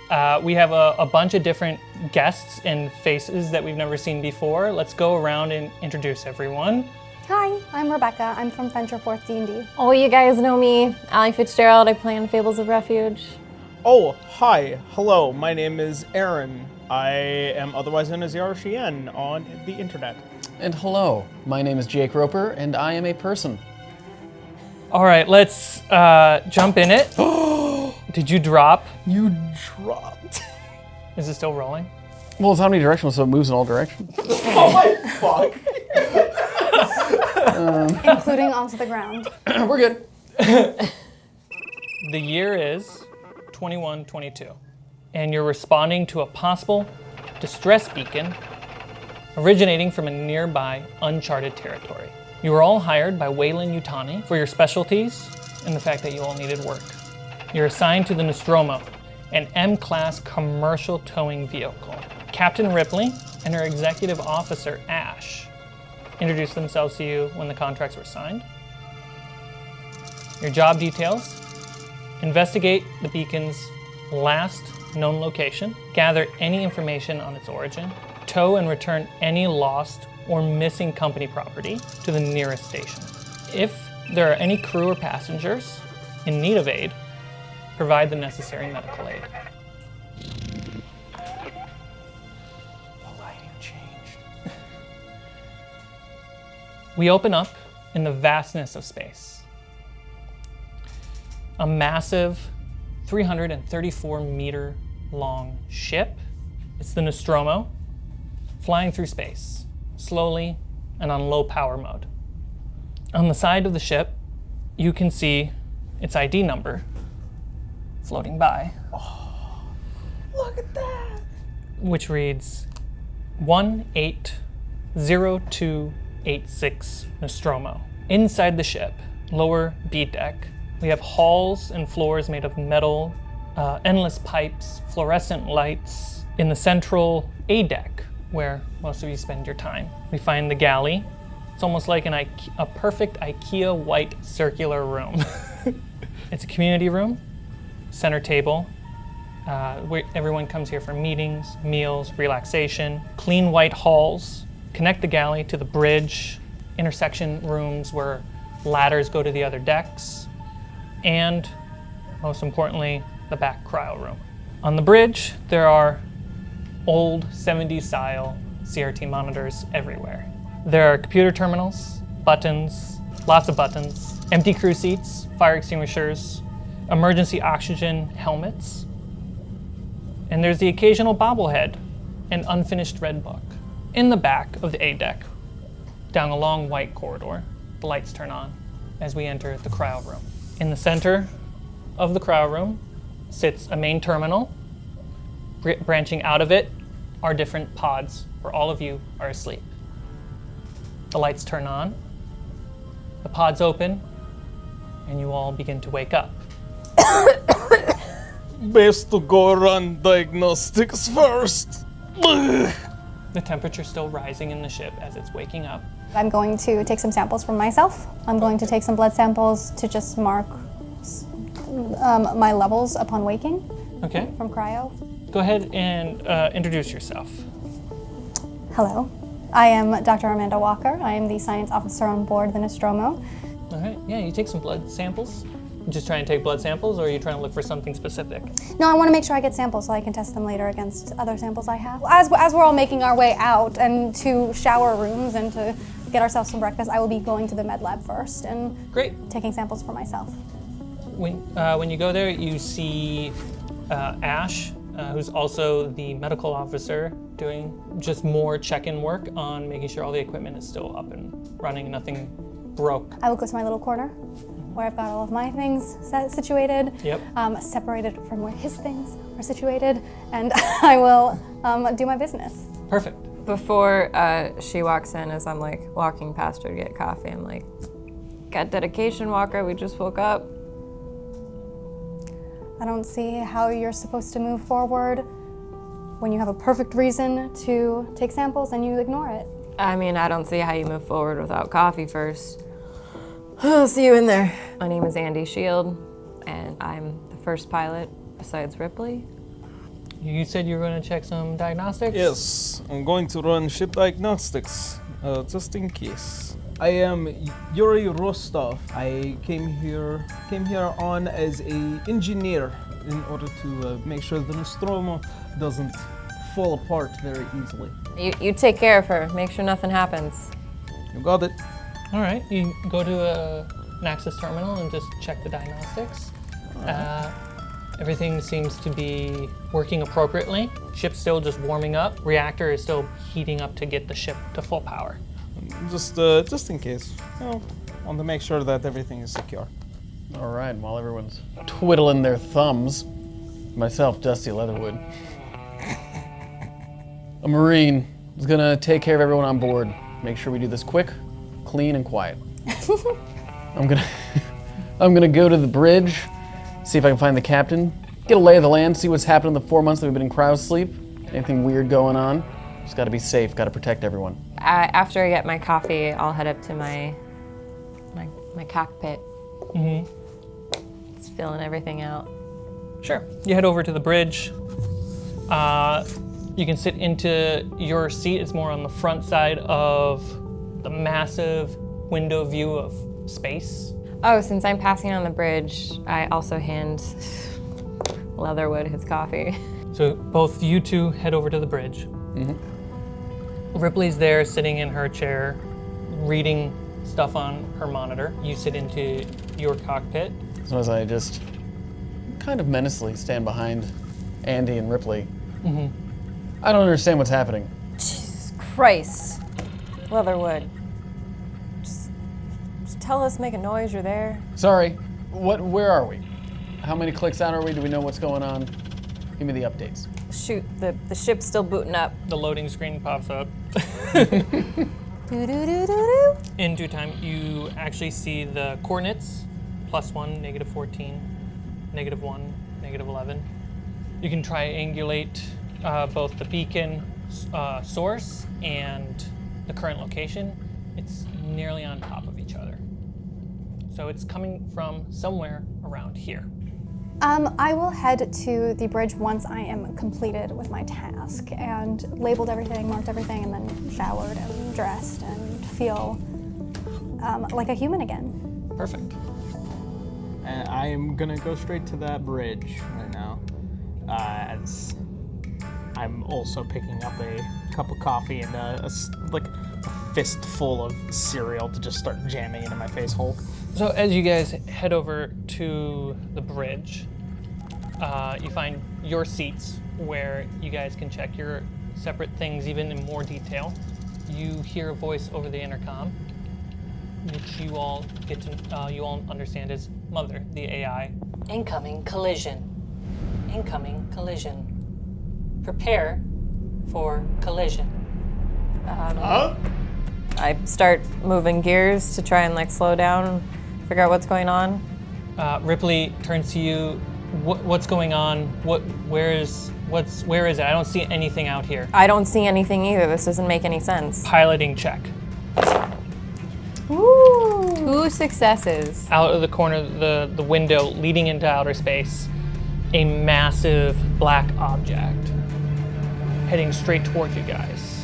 We have a bunch of different guests and faces that we've never seen before. Let's go around and introduce everyone. Hi, I'm Rebecca. I'm from Venture Forth D&D. Oh, you guys know me, Aly Fitzgerald. I play on Fables of Refuge. Oh, hi. Hello, my name is Aaron. I am otherwise known as Yaroshian on the internet. And hello, my name is Jake Roper, and I am a person. All right, let's jump in it. Did you drop? You dropped. Is it still rolling? Well, it's omnidirectional, so it moves in all directions. Oh my fuck. Including onto the ground. We're good. The year is 2122, and you're responding to a possible distress beacon originating from a nearby uncharted territory. You were all hired by Wayland Yutani for your specialties and the fact that you all needed work. You're assigned to the Nostromo, an M-class commercial towing vehicle. Captain Ripley and her executive officer, Ash, introduced themselves to you when the contracts were signed. Your job details: investigate the beacon's last known location, gather any information on its origin, tow and return any lost or missing company property to the nearest station. If there are any crew or passengers in need of aid, provide the necessary medical aid. The lighting changed. We open up in the vastness of space. A massive 334 meter long ship. It's the Nostromo, flying through space, slowly and on low power mode. On the side of the ship, you can see its ID number floating by. Oh, look at that. Which reads 180286 Nostromo. Inside the ship, lower B deck, we have halls and floors made of metal, endless pipes, fluorescent lights. In the central A deck, where most of you spend your time, we find the galley. It's almost like a perfect IKEA white circular room. It's a community room, center table. Where everyone comes here for meetings, meals, relaxation. Clean white halls connect the galley to the bridge, intersection rooms where ladders go to the other decks, and most importantly, the back cryo room. On the bridge, there are old 70s style CRT monitors everywhere. There are computer terminals, buttons, lots of buttons, empty crew seats, fire extinguishers, emergency oxygen helmets, and there's the occasional bobblehead and unfinished red book. In the back of the A deck, down a long white corridor, the lights turn on as we enter the cryo room. In the center of the cryo room sits a main terminal. Branching out of it are different pods where all of you are asleep. The lights turn on, the pods open, and you all begin to wake up. Best to go run diagnostics first. The temperature's still rising in the ship as it's waking up. I'm going to take some samples from myself. I'm going to take some blood samples to just mark my levels upon waking. Okay. From cryo. Go ahead and introduce yourself. Hello. I am Dr. Amanda Walker. I am the science officer on board the Nostromo. All right, yeah, you take some blood samples. You just trying to take blood samples, or are you trying to look for something specific? No, I want to make sure I get samples so I can test them later against other samples I have. As we're all making our way out and to shower rooms and to get ourselves some breakfast, I will be going to the med lab first and Great. taking samples for myself. When you go there, you see Ash, who's also the medical officer, doing just more check-in work on making sure all the equipment is still up and running, nothing broke. I will go to my little corner where I've got all of my things situated, Yep. separated from where his things are situated, and I will do my business. Perfect. Before she walks in, as I'm like walking past her to get coffee, I'm like, got dedication, Walker, we just woke up. I don't see how you're supposed to move forward when you have a perfect reason to take samples and you ignore it. I mean, I don't see how you move forward without coffee first. I'll see you in there. My name is Andy Shield, and I'm the first pilot besides Ripley. You said you were going to check some diagnostics? Yes, I'm going to run ship diagnostics, just in case. I am Yuri Rostov. I came here on as a engineer in order to make sure the Nostromo doesn't fall apart very easily. You take care of her. Make sure nothing happens. You got it. All right, you go to an access terminal and just check the diagnostics. Everything seems to be working appropriately. Ship's still just warming up. Reactor is still heating up to get the ship to full power. Just in case. Want to make sure that everything is secure. All right, while everyone's twiddling their thumbs, myself, Dusty Leatherwood, a Marine, is gonna take care of everyone on board. Make sure we do this quick, clean, and quiet. I'm gonna go to the bridge, see if I can find the captain, get a lay of the land, see what's happened in the 4 months that we've been in cryosleep. Anything weird going on? Just gotta be safe, gotta protect everyone. After I get my coffee, I'll head up to my cockpit. Just filling everything out. Sure. You head over to the bridge. You can sit into your seat. It's more on the front side of the massive window view of space. Oh, since I'm passing on the bridge, I also hand Leatherwood his coffee. So both you two head over to the bridge. Ripley's there sitting in her chair, reading stuff on her monitor. You sit into your cockpit. So as I just kind of menacingly stand behind Andy and Ripley, I don't understand what's happening. Jesus Christ. Leatherwood. Just tell us, make a noise, you're there. Sorry, where are we? How many clicks out are we? Do we know what's going on? Give me the updates. Shoot, the ship's still booting up. The loading screen pops up. Do-do-do-do-do. In due time, you actually see the coordinates, +1, -14, -1, -11. You can triangulate both the beacon source and the current location. It's nearly on top of each other. So it's coming from somewhere around here. I will head to the bridge once I am completed with my task and labeled everything, marked everything, and then showered and dressed and feel like a human again. Perfect. And I am gonna go straight to that bridge right now, as I'm also picking up a cup of coffee and a fistful of cereal to just start jamming into my face hole. So as you guys head over to the bridge, you find your seats where you guys can check your separate things even in more detail. You hear a voice over the intercom, which you all understand is Mother, the AI. Incoming collision. Incoming collision. Prepare for collision. I start moving gears to try and slow down, figure out what's going on. Ripley turns to you. What's going on? Where is it? I don't see anything out here. I don't see anything either. This doesn't make any sense. Piloting check. Woo! 2 successes. Out of the corner of the window leading into outer space, a massive black object heading straight towards you guys.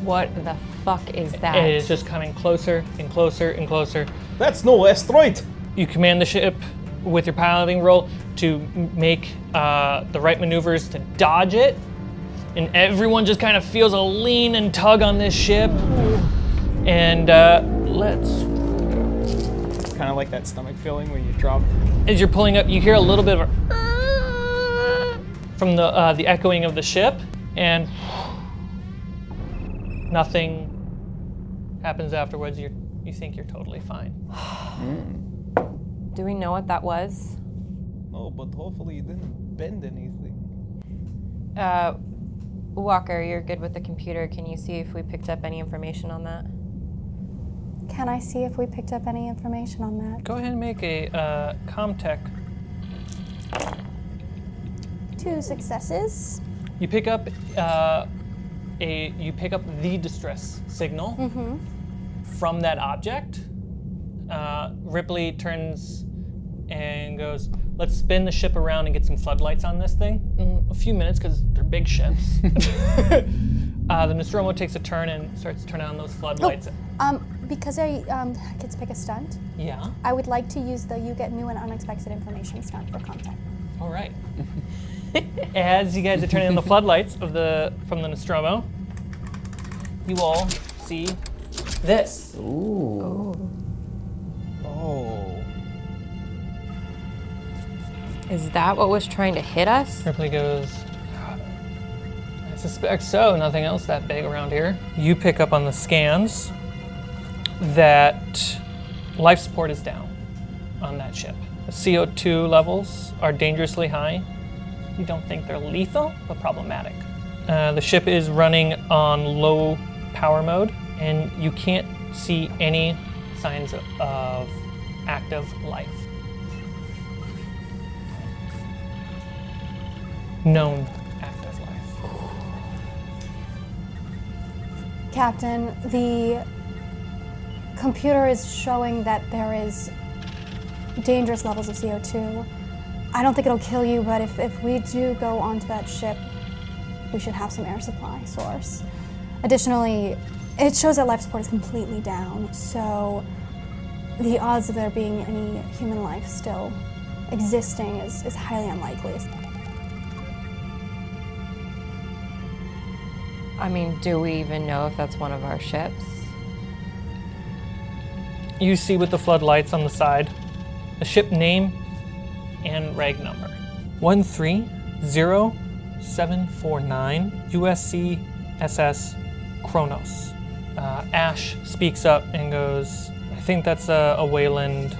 What the fuck is that? It is just coming closer and closer and closer. That's no asteroid! You command the ship with your piloting roll to make the right maneuvers to dodge it, and everyone just kind of feels a lean and tug on this ship. And let's... Kind of like that stomach feeling when you drop. As you're pulling up, you hear a little bit of a from the echoing of the ship, and nothing happens afterwards. You think you're totally fine. Do we know what that was? No, but hopefully you didn't bend anything. Walker, you're good with the computer. Can you see if we picked up any information on that? Can I see if we picked up any information on that? Go ahead and make a Comtech. 2 successes. You pick up the distress signal from that object. Ripley turns and goes, "Let's spin the ship around and get some floodlights on this thing." a few minutes because they're big ships. The Nostromo takes a turn and starts turning on those floodlights. Because I get to pick a stunt, Yeah. I would like to use the you get new and unexpected information stunt for content. All right. As you guys are turning on the floodlights from the Nostromo, you all see this. Ooh. Oh. Is that what was trying to hit us? Ripley goes, I suspect so, nothing else that big around here. You pick up on the scans that life support is down on that ship. The CO2 levels are dangerously high. You don't think they're lethal, but problematic. The ship is running on low power mode, and you can't see any signs of active life. Known active life. Captain, the computer is showing that there is dangerous levels of CO2. I don't think it'll kill you, but if we do go onto that ship, we should have some air supply source. Additionally, it shows that life support is completely down, so the odds of there being any human life still existing is highly unlikely. I mean, do we even know if that's one of our ships? You see with the floodlights on the side, the ship name and reg number. 130749 USCSS Kronos. Ash speaks up and goes, I think that's a Wayland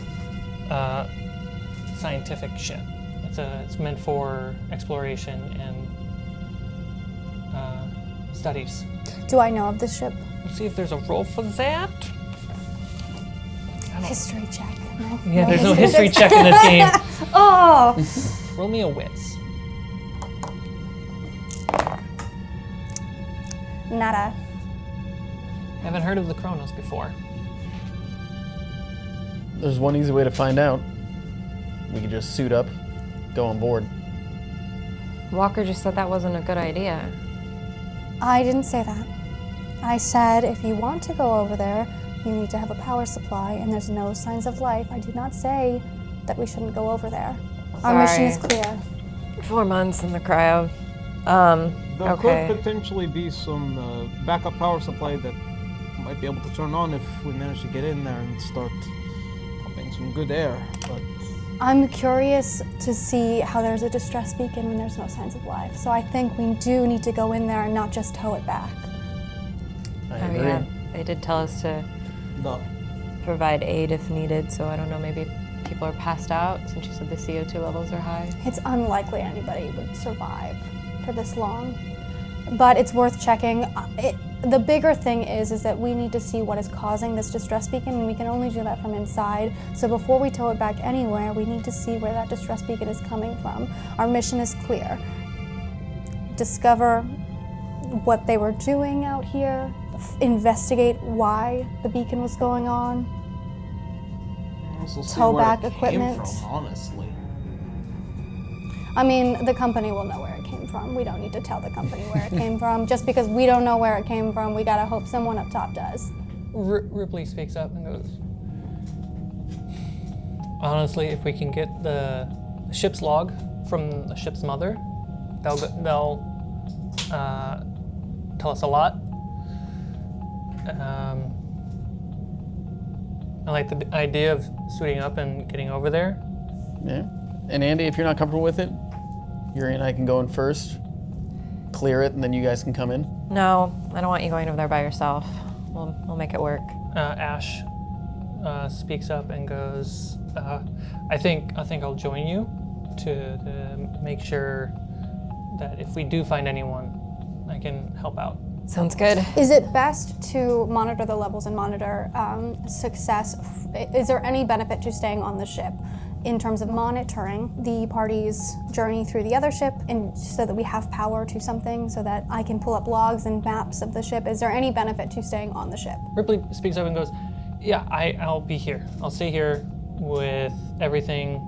scientific ship. It's meant for exploration and studies. Do I know of this ship? Let's see if there's a roll for that. History check. No? Yeah, there's no history check in this game. Oh! Roll me a whiz. Nada. Haven't heard of the Kronos before. There's one easy way to find out. We could just suit up, go on board. Walker just said that wasn't a good idea. I didn't say that. I said if you want to go over there, you need to have a power supply, and there's no signs of life. I did not say that we shouldn't go over there. Our mission is clear. 4 months in the cryo. There Okay. could potentially be some backup power supply that might be able to turn on if we manage to get in there and start pumping some good air. But I'm curious to see how there's a distress beacon when there's no signs of life. So I think we do need to go in there and not just tow it back. I Oh, agree. yeah. They did tell us to no. provide aid if needed, so I don't know, maybe people are passed out since you said the CO2 levels are high. It's unlikely anybody would survive for this long, but it's worth checking. The bigger thing is that we need to see what is causing this distress beacon, and we can only do that from inside. So before we tow it back anywhere, we need to see where that distress beacon is coming from. Our mission is clear. Discover what they were doing out here, investigate why the beacon was going on. Also see Tow where back it equipment. Came from, honestly. I mean, the company will know where it came from. We don't need to tell the company where it came from. Just because we don't know where it came from, we gotta hope someone up top does. Ripley speaks up and goes, honestly, if we can get the ship's log from the ship's mother, they'll tell us a lot. I like the idea of suiting up and getting over there. Yeah. And Andy, if you're not comfortable with it, Yuri and I can go in first, clear it, and then you guys can come in. No, I don't want you going over there by yourself. We'll make it work. Ash speaks up and goes, I think I'll join you to make sure that if we do find anyone, I can help out. Sounds good. Is it best to monitor the levels and monitor success? Is there any benefit to staying on the ship in terms of monitoring the party's journey through the other ship, and so that we have power to something, so that I can pull up logs and maps of the ship? Is there any benefit to staying on the ship? Ripley speaks up and goes, yeah, I'll be here. I'll stay here with everything.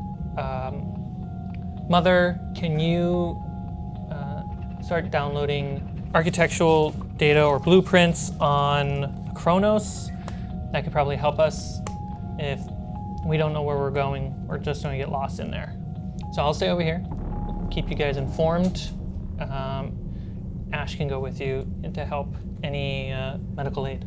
Mother, can you start downloading architectural data or blueprints on Kronos. That could probably help us if we don't know where we're going. We're just going to get lost in there. So I'll stay over here, keep you guys informed. Ash can go with you to help any medical aid.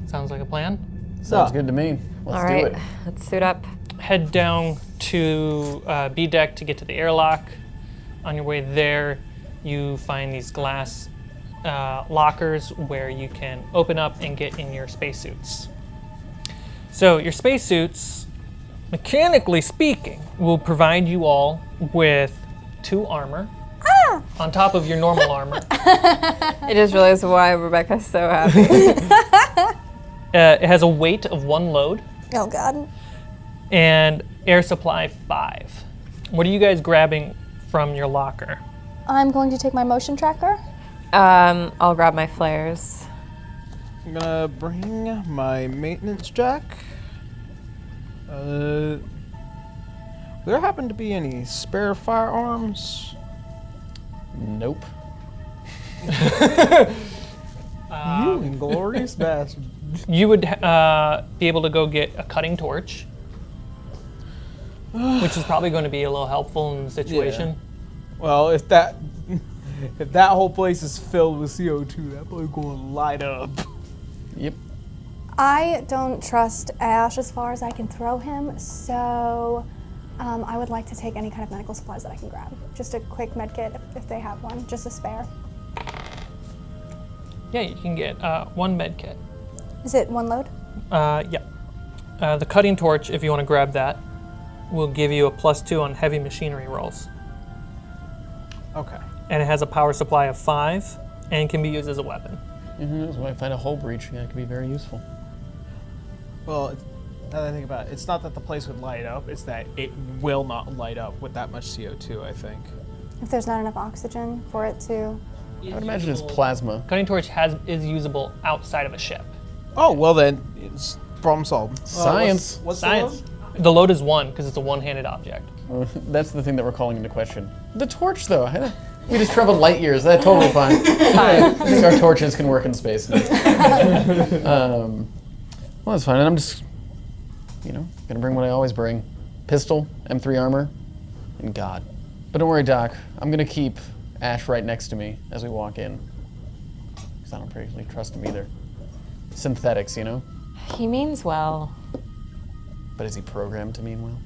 Sounds like a plan? Sounds good to me. Let's All right, do it. let's suit up. Head down to B deck to get to the airlock. On your way there, you find these glass lockers where you can open up and get in your spacesuits. So your spacesuits, mechanically speaking, will provide you all with 2 armor on top of your normal armor. I just realized why Rebecca's so happy. It has a weight of 1 load Oh God. and air supply 5. What are you guys grabbing from your locker? I'm going to take my motion tracker. I'll grab my flares. I'm gonna bring my maintenance jack. There happen to be any spare firearms? Nope. You inglorious bastard. You would be able to go get a cutting torch, which is probably going to be a little helpful in the situation. Well, if that whole place is filled with CO2, that boy gonna light up. Yep. I don't trust Ash as far as I can throw him, so I would like to take any kind of medical supplies that I can grab. Just a quick med kit if they have one, just a spare. Yeah, you can get 1 med kit. Is it 1 load? Yeah. The cutting torch, if you want to grab that, will give you a +2 on heavy machinery rolls. Okay. And it has a power supply of 5 and can be used as a weapon. Who knows? When I find a hull breach, yeah, it could be very useful. Well, now that I think about it, it's not that the place would light up, it's that it will not light up with that much CO2, I think. If there's not enough oxygen for it to. I would imagine it's plasma. Cutting torch is usable outside of a ship. Oh, well then, it's problem solved. Science. What's Science. the load? The load is 1 because it's a one-handed object. That's the thing that we're calling into question. The torch, though. We just traveled light years. That's totally fine. I think our torches can work in space. Well, that's fine. And I'm just, gonna bring what I always bring: pistol, M3 armor, and God. But don't worry, Doc. I'm gonna keep Ash right next to me as we walk in, because I don't particularly trust him either. Synthetics, He means well. But is he programmed to mean well?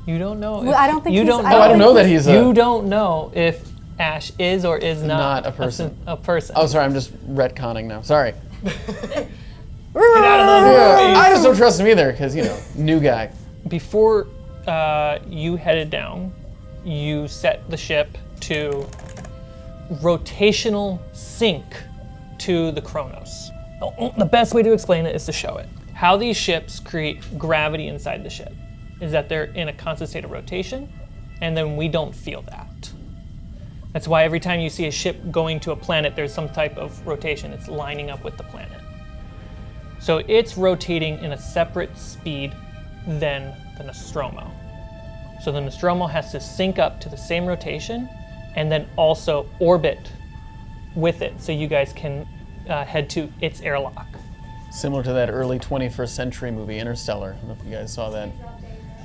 You don't know. Well, I don't think you he's- don't I know. Oh, I don't know that he's a... You don't know if Ash is or is not a person. A person. Oh, sorry. I'm just retconning now. Sorry. Get out of the Yeah, I just don't trust him either, because, new guy. Before you headed down, you set the ship to rotational sync to the Kronos. The best way to explain it is to show it. How these ships create gravity inside the ship is that they're in a constant state of rotation, and then we don't feel that. That's why every time you see a ship going to a planet, there's some type of rotation. It's lining up with the planet. So it's rotating in a separate speed than the Nostromo. So the Nostromo has to sync up to the same rotation and then also orbit with it so you guys can head to its airlock. Similar to that early 21st century movie, Interstellar. I don't know if you guys saw that.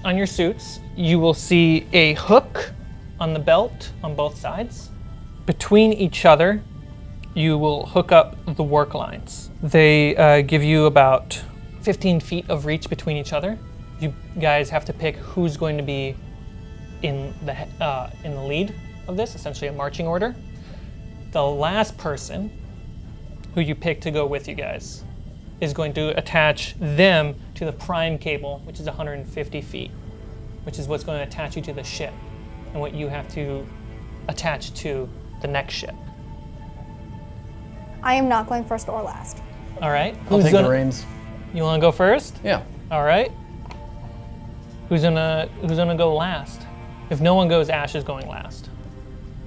On your suits, you will see a hook on the belt on both sides. Between each other, you will hook up the work lines. They give you about 15 feet of reach between each other. You guys have to pick who's going to be in the lead of this, essentially a marching order. The last person who you pick to go with you guys is going to attach them to the prime cable, which is 150 feet, which is what's going to attach you to the ship and what you have to attach to the next ship. I am not going first or last. All right? I'll take the reins. You want to go first? Yeah. All right. Who's gonna go last? If no one goes, Ash is going last.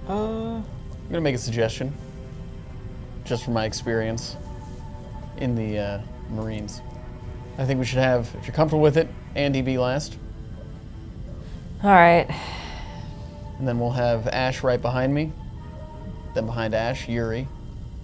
I'm gonna make a suggestion, just from my experience in the Marines. I think we should have, if you're comfortable with it, Andy be last. All right. And then we'll have Ash right behind me. Then behind Ash, Yuri.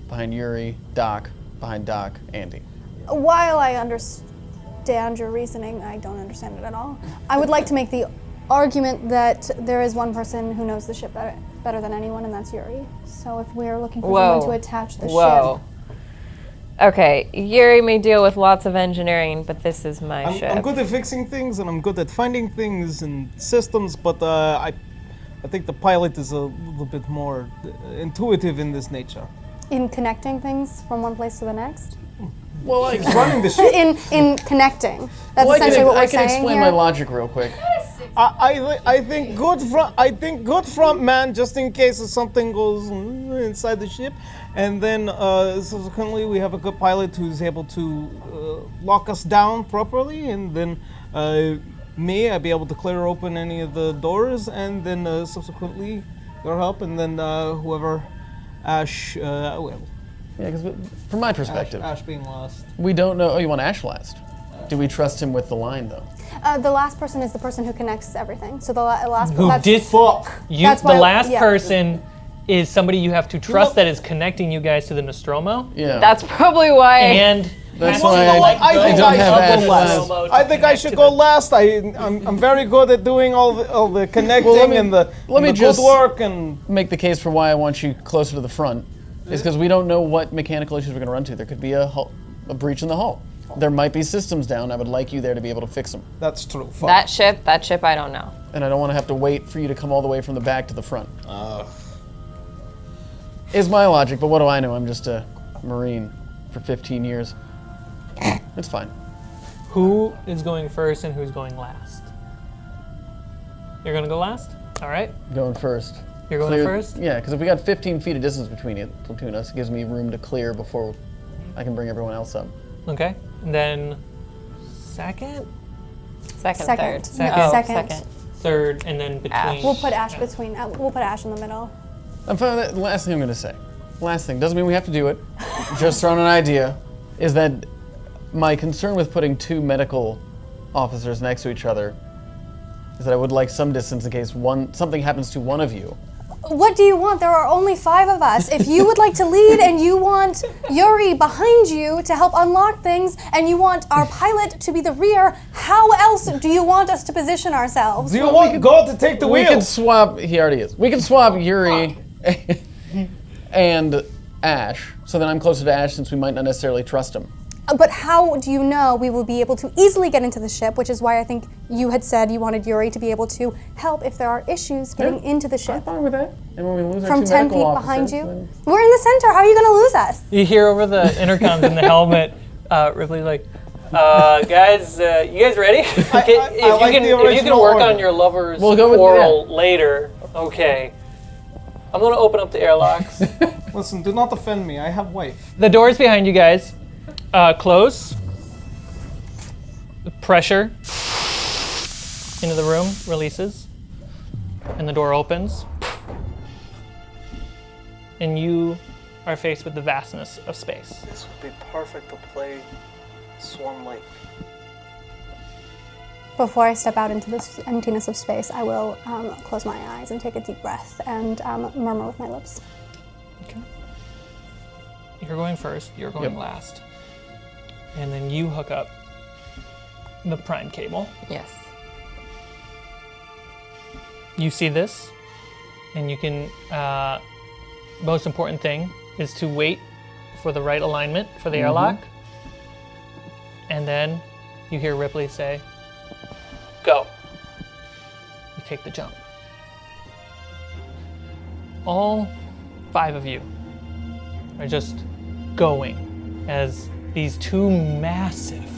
Behind Yuri, Doc. Behind Doc, Andy. While I understand your reasoning, I don't understand it at all. I would like to make the argument that there is one person who knows the ship better than anyone, and that's Yuri. So if we're looking for someone to attach the ship... Okay, Yuri may deal with lots of engineering, but this is my ship. I'm good at fixing things, and I'm good at finding things and systems, but I think the pilot is a little bit more intuitive in this nature. In connecting things from one place to the next? Well, He's running the ship. In connecting. That's essentially what we're saying I can explain here. my logic real quick. I think good front man, just in case if something goes inside the ship, and then subsequently we have a good pilot who's able to lock us down properly, and then I'd be able to clear open any of the doors, and then subsequently your help, and then whoever Ash will. Yeah, because from my perspective, Ash being lost. we don't know. Oh, you want Ash last? Do we trust him with the line, though? The last person is the person who connects everything. So the last Who that's, did fuck? That's The why- last yeah. person is somebody you have to trust that is connecting you guys to the Nostromo. Yeah. That's probably why. And That's has why to, I- like, I go think to I the should go Nostromo last. to I think I connect should to go the- last. I'm very good at doing all the connecting Well, let me- and the let me good just- work and. Make the case for why I want you closer to the front is because we don't know what mechanical issues we're going to run to. There could be a breach in the hull. There might be systems down. I would like you there to be able to fix them. That's true. Fuck. That ship, I don't know. And I don't want to have to wait for you to come all the way from the back to the front. Is my logic, but what do I know? I'm just a Marine for 15 years. It's fine. Who is going first and who's going last? You're gonna go last? All right. Going first. You're going first? Yeah, because if we got 15 feet of distance between us, it gives me room to clear before I can bring everyone else up. Okay. And then second, Second. Second. Second. third, and then between. Ash. We'll put Ash between. We'll put Ash in the middle. I'm fine with that. Last thing I'm going to say. Last thing. Doesn't mean we have to do it. Just throwing an idea. Is that my concern with putting two medical officers next to each other is that I would like some distance in case something happens to one of you. What do you want? There are only 5 of us. If you would like to lead and you want Yuri behind you to help unlock things and you want our pilot to be the rear, how else do you want us to position ourselves? Do you want God to take the We wheel? can swap. He already is. We can swap Yuri and Ash. So then I'm closer to Ash since we might not necessarily trust him. But how do you know we will be able to easily get into the ship, which is why I think you had said you wanted Yuri to be able to help if there are issues getting into the I'm ship. fine with that. And when we lose our From two 10 medical feet behind officers, you. then- We're in the center. How are you going to lose us? You hear over the intercoms in the helmet, Ripley like, guys, you guys ready? Okay, I if you like can, the if you original can work order. on your lover's We'll go with quarrel later, okay. I'm gonna open up the airlocks. Listen, do not offend me. I have wife. The doors behind you guys close. The pressure into the room releases, and the door opens. And you are faced with the vastness of space. This would be perfect to play Swan Lake. Before I step out into this emptiness of space, I will close my eyes and take a deep breath and murmur with my lips. Okay. You're going first, you're going Yep. last. And then you hook up the prime cable. Yes. You see this, and you can, most important thing is to wait for the right alignment for the airlock. And then you hear Ripley say, go. You take the jump. All 5 of you are just going as these 2 massive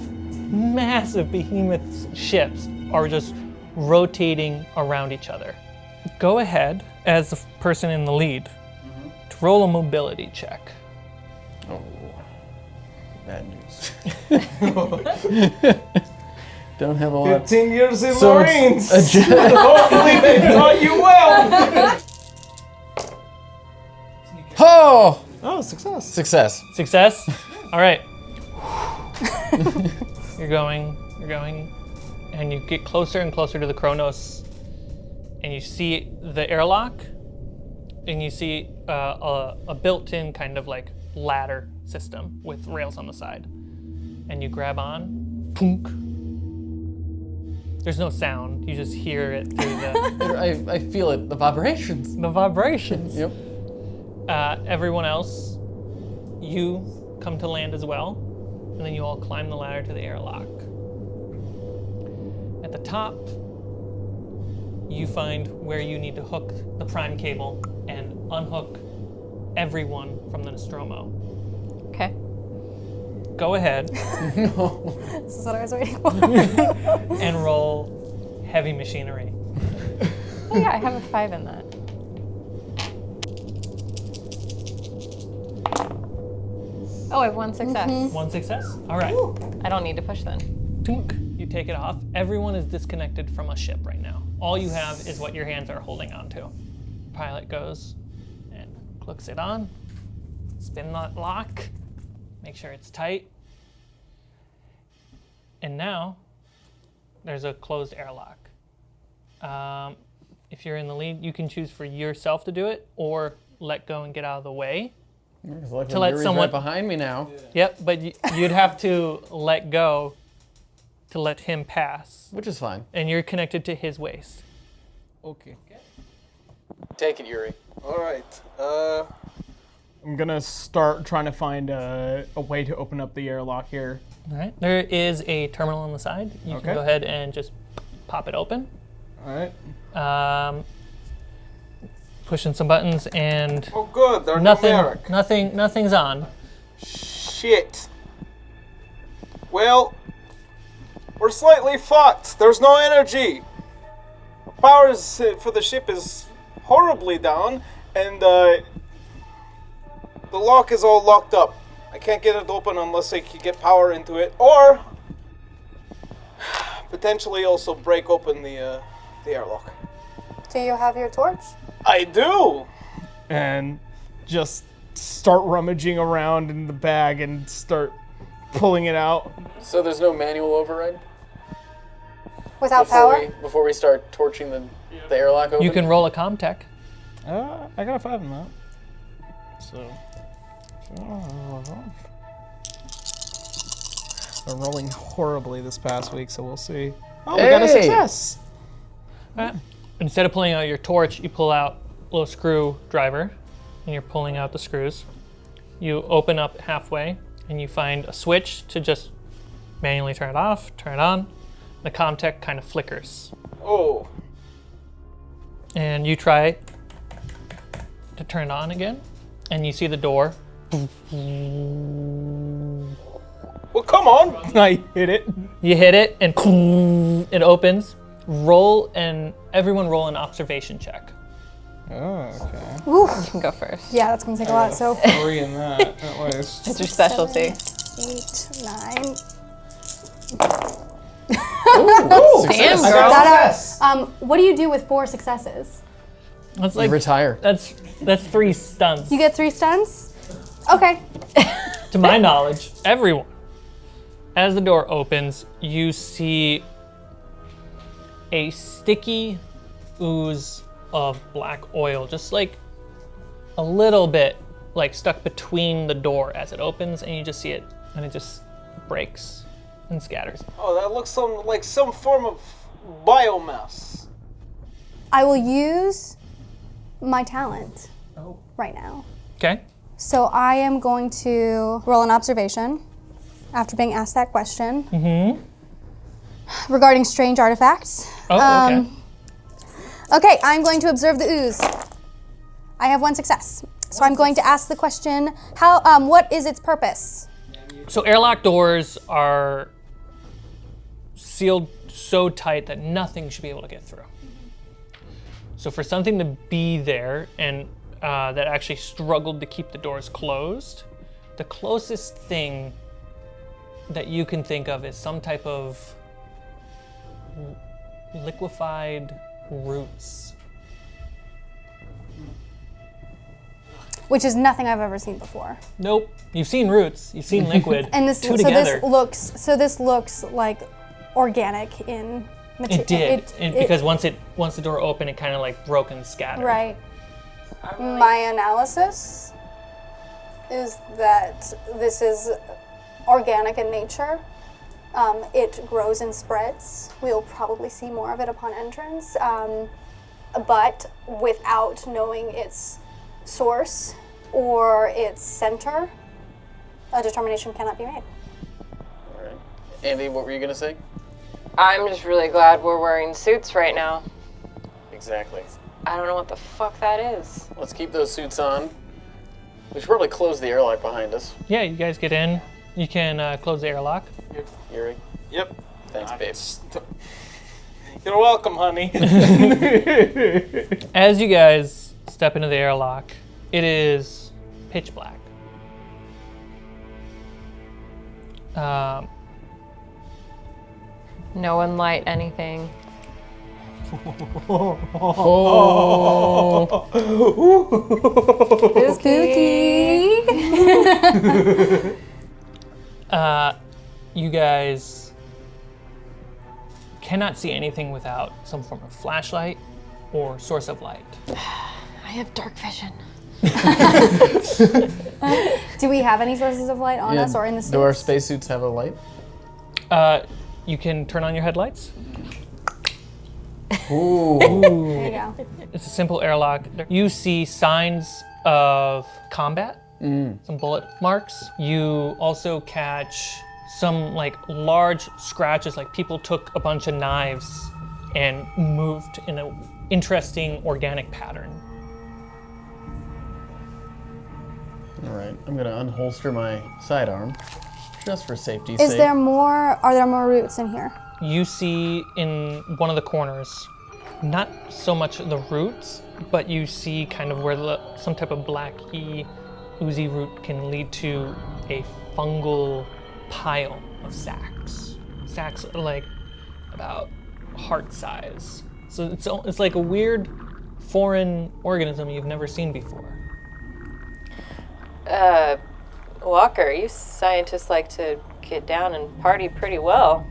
behemoth ships are just rotating around each other. Go ahead, as the person in the lead, to roll a mobility check. Oh, bad news. Don't have a lot. 15 years in So Marines. it's a Hopefully they taught you well. Oh! Oh, success. Success. Success? All right. You're going, and you get closer and closer to the Kronos. and you see the airlock, and you see a built-in kind of like ladder system with rails on the side. And you grab on, punk. There's no sound, you just hear it through I feel it, the vibrations. the vibrations. Yep. Everyone else, you come to land as well, and then you all climb the ladder to the airlock. At the top, you find where you need to hook the prime cable and unhook everyone from the Nostromo. Okay. Go ahead This is what I was waiting for. and roll heavy machinery. Oh yeah, I have a 5 in that. Oh, I have 1 success. One success. All right. I don't need to push then. Tunk. You take it off. Everyone is disconnected from a ship right now. All you have is what your hands are holding onto. Pilot goes and clicks it on. Spin that lock. Make sure it's tight. And now there's a closed airlock. If you're in the lead, you can choose for yourself to do it or let go and get out of the way. To let someone- right behind me now. Yep, but you'd have to let go to let him pass. Which is fine. And you're connected to his waist. Okay. Take it, Yuri. All right. I'm gonna start trying to find a way to open up the airlock here. All right. There is a terminal on the side. You Okay. can go ahead and just pop it open. All right. Pushing some buttons and Oh, good. They're numeric. nothing's on. Shit. Well, we're slightly fucked. There's no energy. Power for the ship is horribly down, and the lock is all locked up. I can't get it open unless I can get power into it, or potentially also break open the airlock. Do you have your torch? I do. And just start rummaging around in the bag and start pulling it out. So there's no manual override? Without power? Before we start torching the airlock open? You can roll a comtech. I got a 5 in that. So. I'm rolling horribly this past week, so we'll see. Oh, we got a Hey! success. Instead of pulling out your torch, you pull out a little screwdriver, and you're pulling out the screws. You open up halfway, and you find a switch to just manually turn it off, turn it on. The comtech kind of flickers. Oh. And you try to turn it on again, and you see the door. Well, come on. I hit it. You hit it, and it opens. Everyone roll an observation check. Oh, okay. Oof. You can go first. Yeah, that's gonna take a lot. So 3 in that. That was. It's your specialty. 8, 9. Damn, I girl. got a success. What do you do with 4 successes? That's You like retire. that's 3 stunts. You get 3 stuns? Okay. To my knowledge, everyone. As the door opens, you see a sticky ooze of black oil, just like a little bit like stuck between the door as it opens, and you just see it, and it just breaks and scatters. Oh, that looks like some form of biomass. I will use my talent right now. Okay? So I am going to roll an observation after being asked that question regarding strange artifacts. Oh, okay. Okay, I'm going to observe the ooze. I have 1 success. So I'm going to ask the question, what is its purpose? So airlock doors are sealed so tight that nothing should be able to get through. So for something to be there and that actually struggled to keep the doors closed, the closest thing that you can think of is some type of liquefied roots. Which is nothing I've ever seen before. Nope. You've seen roots. You've seen liquid. And this Two together. this looks like organic in It did, because once the door opened, it kind of like broke and scattered. Right. My analysis is that this is organic in nature. It grows and spreads. We'll probably see more of it upon entrance. But without knowing its source or its center, a determination cannot be made. All right. Andy, what were you going to say? I'm just really glad we're wearing suits right now. Exactly. I don't know what the fuck that is. Let's keep those suits on. We should probably close the airlock behind us. Yeah, you guys get in. You can close the airlock. Yuri? Yep. Thanks, babe. You're welcome, honey. As you guys step into the airlock, it is pitch black. No one light anything. Spooky. You guys cannot see anything without some form of flashlight or source of light. I have dark vision. Do we have any sources of light on us or in the suits? Do our spacesuits have a light? You can turn on your headlights. Ooh. There you go. It's a simple airlock. You see signs of combat, some bullet marks. You also catch some like large scratches, like people took a bunch of knives and moved in an interesting organic pattern. All right, I'm gonna unholster my sidearm, just for safety's Are sake. there more roots in here? You see in one of the corners, not so much the roots, but you see kind of where some type of blacky, oozy root can lead to a fungal pile of sacs. Sacs are like about heart size. So it's like a weird foreign organism you've never seen before. Walker, you scientists like to get down and party pretty well.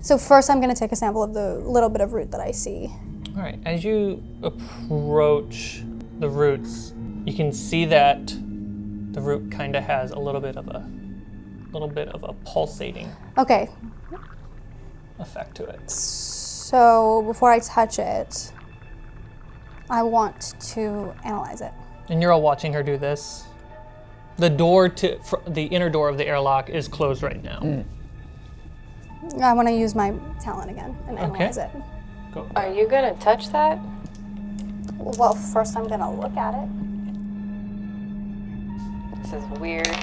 So first I'm going to take a sample of the little bit of root that I see. All right, as you approach the roots, you can see that the root kind of has a little bit of a pulsating Okay, effect to it. so before I touch it, I want to analyze it. And you're all watching her do this. The door the inner door of the airlock is closed right now. I want to use my talent again and analyze it. Go. Are you gonna touch that? Well, first I'm going to look at it. This is weird.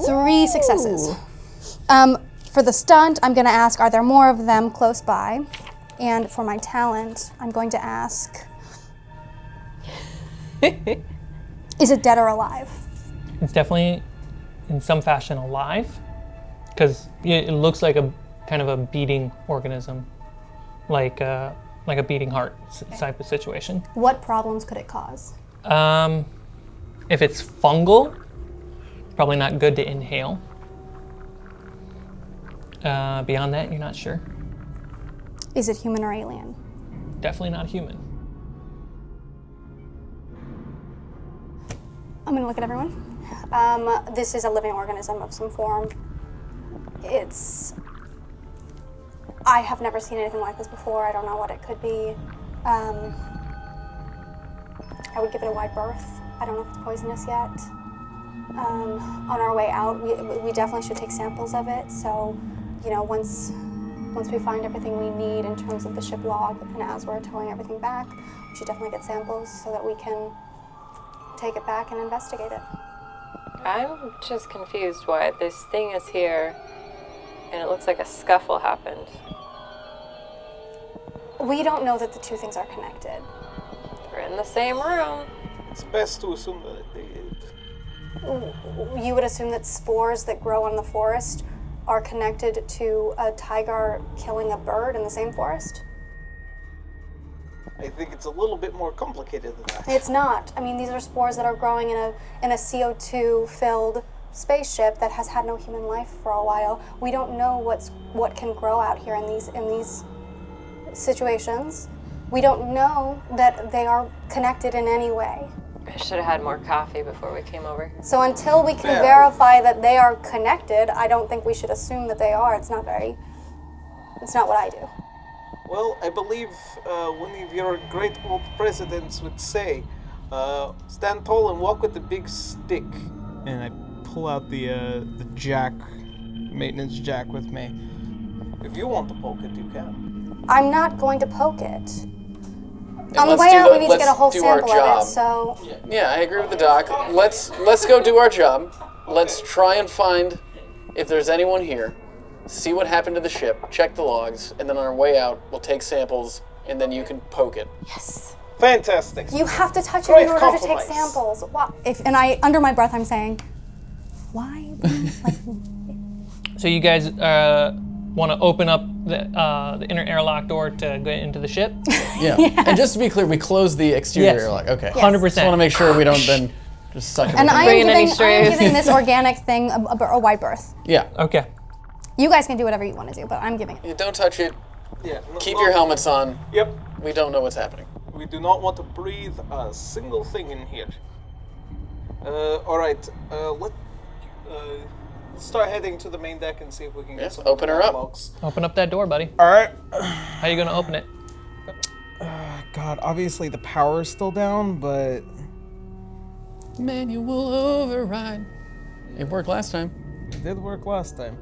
3 successes. For the stunt, I'm going to ask, are there more of them close by? And for my talent, I'm going to ask, is it dead or alive? It's definitely in some fashion alive, because it looks like a kind of a beating organism, like a beating heart type of situation. What problems could it cause? If it's fungal, probably not good to inhale. Beyond that, you're not sure. Is it human or alien? Definitely not human. I'm gonna look at everyone. This is a living organism of some form. I have never seen anything like this before. I don't know what it could be. I would give it a wide berth. I don't know if it's poisonous yet. On our way out, we definitely should take samples of it. So, once we find everything we need in terms of the ship log, and as we're towing everything back, we should definitely get samples so that we can take it back and investigate it. I'm just confused why this thing is here and it looks like a scuffle happened. We don't know that the two things are connected. We're in the same room. It's best to assume that they did. You would assume that spores that grow in the forest are connected to a tiger killing a bird in the same forest? I think it's a little bit more complicated than that. It's not. I mean, these are spores that are growing in a CO2-filled spaceship that has had no human life for a while. We don't know what can grow out here in these situations. We don't know that they are connected in any way. I should have had more coffee before we came over. So until we can verify that they are connected, I don't think we should assume that they are. It's not what I do. Well, I believe one of your great old presidents would say, stand tall and walk with the big stick. And I pull out the jack, maintenance jack with me. If you want to poke it, you can. I'm not going to poke it. And On the let's way do out, the- we need to let's get a whole do our sample of job. it, so... Yeah, I agree with the doc. Let's go do our job. Let's try and find if there's anyone here, see what happened to the ship, check the logs, and then on our way out, we'll take samples, and then you can poke it. Yes. Fantastic. You have to touch it Great in order to take compromise. samples. And I, under my breath, I'm saying, why? Like, So you guys want to open up the inner airlock door to get into the ship? Yeah. And just to be clear, we closed the exterior Yes. airlock. Okay. 100%. Just want to make sure we don't then just suck it. and I Bringing any am strays. giving this organic thing a wide berth. Yeah. Okay. You guys can do whatever you want to do, but I'm giving it. You don't touch it. Yeah. Keep your helmets on. Yep. We don't know what's happening. We do not want to breathe a single thing in here. All right. Let's start heading to the main deck and see if we can get Yes, some open her up. logs. Open up that door, buddy. All right. How you gonna open it? God, obviously the power is still down, but Manual override. It worked last time. it did work last time.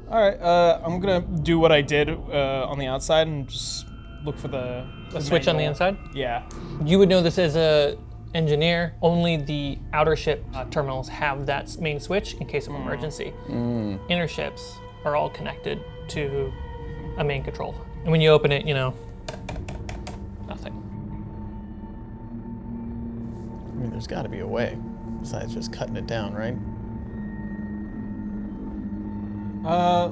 All right. I'm gonna do what I did on the outside and just look for the Switch on the manual. inside? Yeah. You would know this as a engineer. Only the outer ship terminals have that main switch in case of emergency. Inner ships are all connected to a main control. And when you open it, nothing. I mean, there's got to be a way besides just cutting it down, right?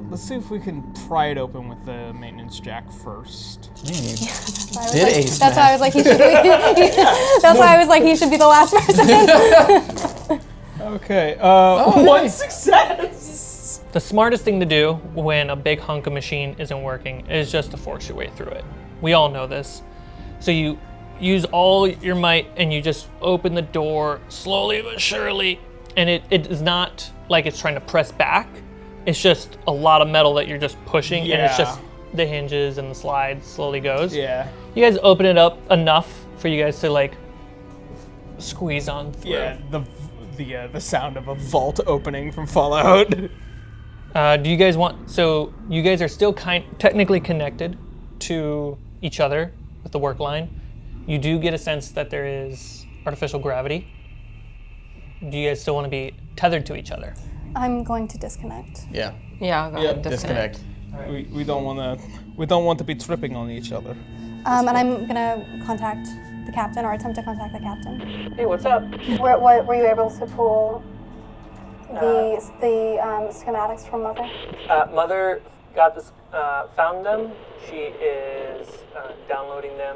Let's see if we can pry it open with the maintenance jack first. Man, you That's did ace That's why I was math. like, he should be. That's why I was like, he should be the last person. Okay. Oh, One nice. success. The smartest thing to do when a big hunk of machine isn't working is just to force your way through it. We all know this. So you use all your might and you just open the door slowly but surely. And it is not like it's trying to press back. It's just a lot of metal that you're just pushing, and it's Yeah. just the hinges and the slide slowly goes. Yeah. You guys open it up enough for you guys to like squeeze on through. Yeah. The sound of a vault opening from Fallout. Do you guys want? So you guys are still technically connected to each other with the work line. You do get a sense that there is artificial gravity. Do you guys still want to be tethered to each other? I'm going to disconnect. Yeah. Yeah, I'll go ahead and disconnect. Disconnect. We don't want to be tripping on each other. And I'm gonna contact the captain, or attempt to contact the captain. Hey, what's up? Were you able to pull the schematics from Mother? Mother got this, found them. She is downloading them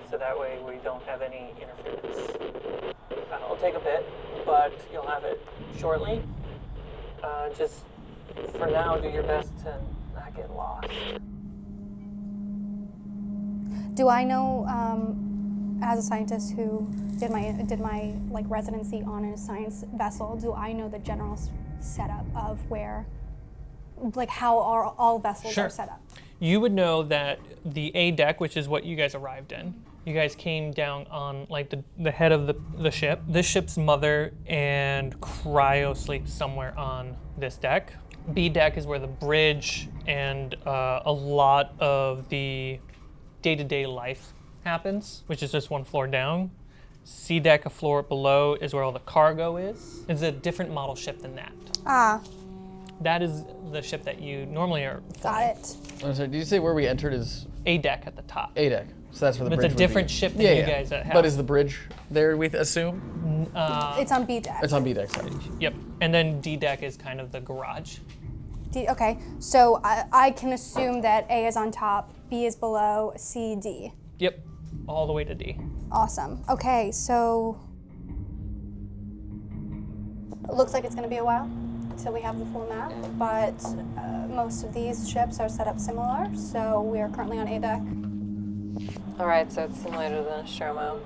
so that way we don't have any interference. It'll take a bit, but you'll have it shortly. Just for now, do your best to not get lost. Do I know, as a scientist who did my like residency on a science vessel, do I know the general setup of where, like how all vessels Sure. are set up? You would know that the A deck, which is what you guys arrived in, you guys came down on like the head of the ship. This ship's mother and cryo sleeps somewhere on this deck. B deck is where the bridge and a lot of the day-to-day life happens, which is just one floor down. C deck, a floor below, is where all the cargo is. It's a different model ship than that. Ah, That is the ship that you normally are got flying. it. I'm sorry, did you say where we entered is A deck at the top. A deck? So that's where the But bridge it's a would be. different ship than Yeah, you yeah. guys have. But is the bridge there, we assume? It's on B deck. It's on B deck, sorry. Yep. And then D deck is kind of the garage. Okay, so I can assume that A is on top, B is below, C, D. Yep. All the way to D. Awesome. Okay, so It looks like it's going to be a while until we have the full map, but most of these ships are set up similar, so we are currently on A deck. All right, so it's similar to the Nostromo.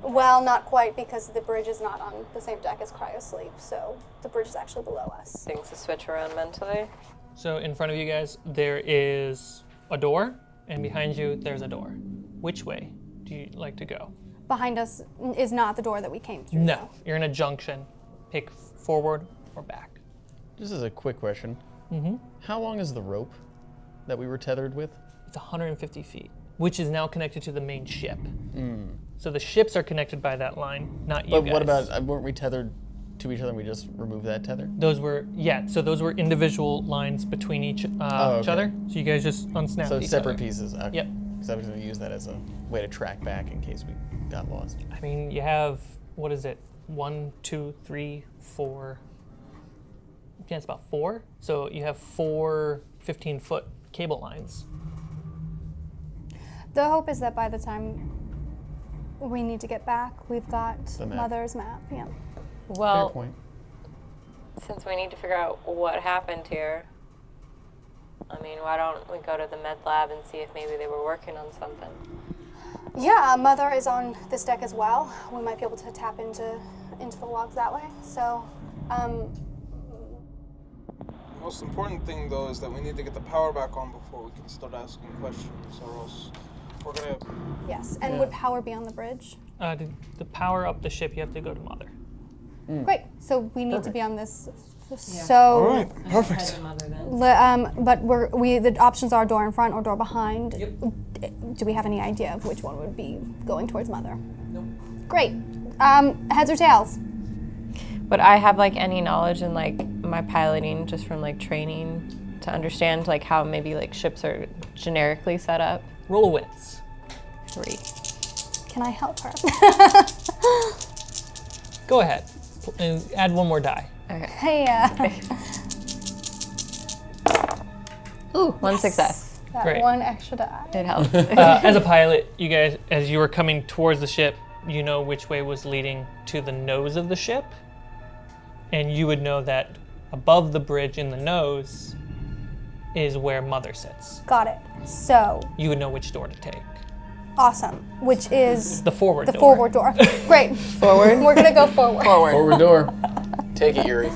Well, not quite, because the bridge is not on the same deck as Cryosleep, so the bridge is actually below us. Things to switch around mentally. So in front of you guys, there is a door, and behind you, there's a door. Which way do you like to go? Behind us is not the door that we came through. No, you're in a junction. Pick forward or back. Just as a quick question, how long is the rope that we were tethered with? It's 150 feet, which is now connected to the main ship. So the ships are connected by that line, not you But guys. what about, weren't we tethered to each other and we just removed that tether? Those were, so those were individual lines between each other. So you guys just unsnapped So each separate other. pieces. Okay. Yep. Because I was going to use that as a way to track back in case we got lost. I mean, you have, what is it? 1, 2, 3, 4. Yeah, it's about 4. So you have 4 15-foot cable lines. The hope is that by the time we need to get back, we've got The map. Mother's map. Yeah. Fair Well, point. since we need to figure out what happened here, I mean, why don't we go to the med lab and see if maybe they were working on something? Yeah, Mother is on this deck as well. We might be able to tap into the logs that way. So, Most important thing though is that we need to get the power back on before we can start asking questions, or else we're gonna. yes. And would power be on the bridge? To power up the ship, you have to go to Mother. Great. So we need to be on this. All So, right, perfect. but the options are door in front or door behind. Do we have any idea of which one would be going towards Mother? Nope. Great. Heads or tails? Would I have like any knowledge in like my piloting just from like training to understand like how maybe like ships are generically set up? Roll a wits. 3. Can I help her? Go ahead. And add one more die. Okay. Hey, Ooh, 1 success. that Great. one extra die. It helped. As a pilot, you guys, as you were coming towards the ship, you know which way was leading to the nose of the ship. And you would know that above the bridge in the nose is where Mother sits. Got it. So, You would know which door to take. awesome. Which is The forward the door. forward door. Great. Forward? We're going to go forward. Forward door. Take it, Yuri.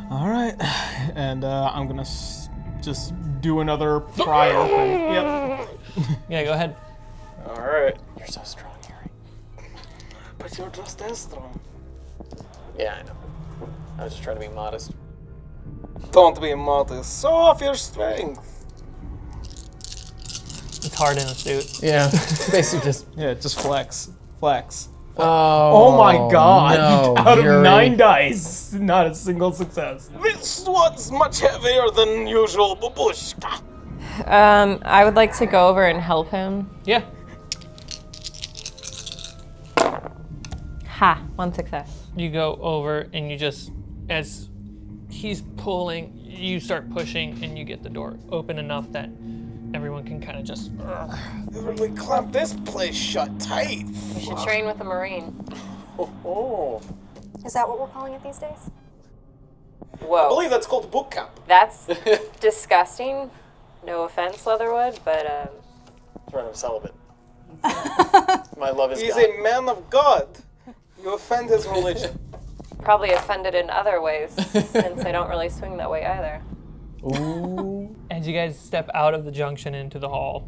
All right, and I'm gonna just do another prior thing. Yep. Yeah, go ahead. All right. You're so strong, Yuri. But you're just as strong. Yeah, I know. I was just trying to be modest. Don't be modest. Show off your strength. It's hard in a suit. Yeah, basically just. Yeah, just flex. Flex. Oh, Oh my god! No, Out of Yuri. 9 dice, not a single success. This one's much heavier than usual, babushka. I would like to go over and help him. Yeah. Ha, 1 success. You go over and you just, as he's pulling, you start pushing and you get the door open enough that everyone can kind of just. They really clamped this place shut tight. We should train with a Marine. Oh. Is that what we're calling it these days? I Whoa. believe that's called boot camp. That's disgusting. No offense, Leatherwood, but I'm celibate. My love is He's gone. a man of God. You offend his religion. probably offended in other ways since I don't really swing that way either. Ooh. As you guys step out of the junction into the hall,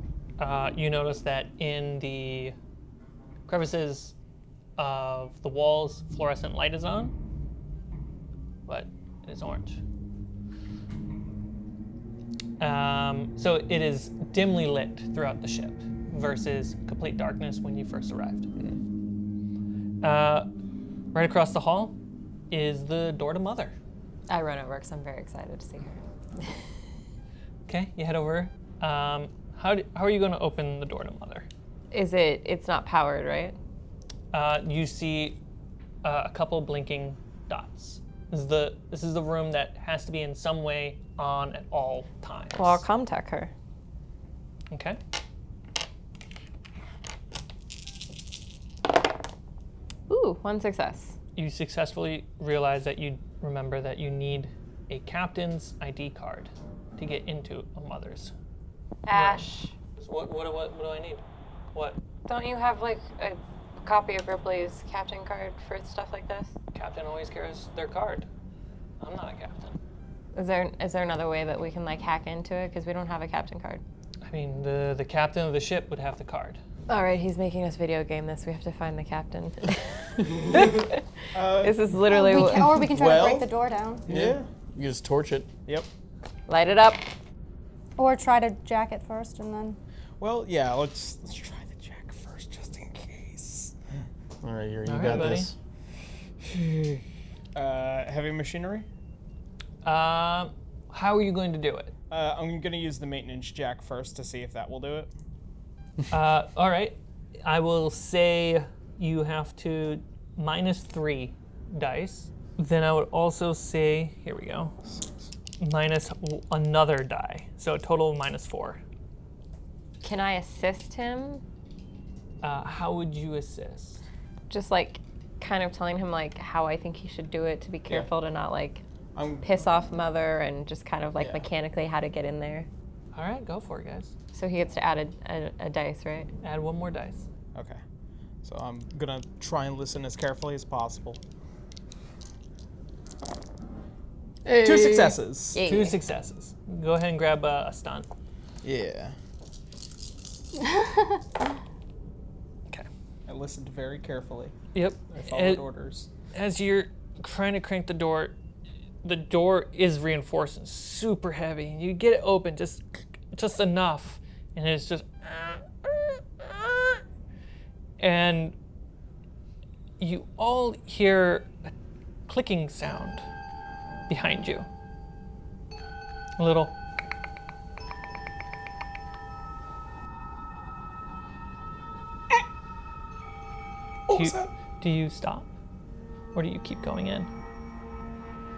you notice that in the crevices of the walls, fluorescent light is on, but it is orange. So it is dimly lit throughout the ship versus complete darkness when you first arrived. Right across the hall is the door to Mother. I run over because I'm very excited to see her. Okay, you head over. How are you going to open the door to Mother? It's not powered, right? You see a couple blinking dots. This is the room that has to be in some way on at all times. Well, I'll contact her. Okay. Ooh, 1 success. you successfully realize that you remember that you need a captain's ID card to get into a mother's. Ash, So what do I need? What? don't you have like a copy of Ripley's captain card for stuff like this? Captain always carries their card. I'm not a captain. Is there another way that we can like hack into it? Because we don't have a captain card. I mean, the captain of the ship would have the card. All right, he's making us video game this. We have to find the captain. This is literally We can, or we can try Well- to break the door down. Yeah. You just torch it. Yep. light it up. Or try to jack it first and then. Well, yeah. Let's try the jack first, just in case. All right, Yuri, you All got right, buddy. this. Heavy machinery. How are you going to do it? I'm gonna use the maintenance jack first to see if that will do it. All right. I will say you have to -3 dice. Then I would also say, here we go, minus another die. So a total of -4. Can I assist him? How would you assist? Just like kind of telling him like how I think he should do it to be careful to not like I'm piss off Mother and just kind of like Yeah. mechanically how to get in there. All right, go for it, guys. So he gets to add a dice, right? Add one more dice. okay. So I'm gonna try and listen as carefully as possible. Hey. 2 successes. Yeah. 2 successes. Go ahead and grab a stunt. Yeah. Okay. I listened very carefully. Yep. I followed orders. As you're trying to crank the door is reinforced and super heavy. And you get it open just enough, and it's just, and you all hear a clicking sound behind you. A little. What was that? Do you stop, or do you keep going in?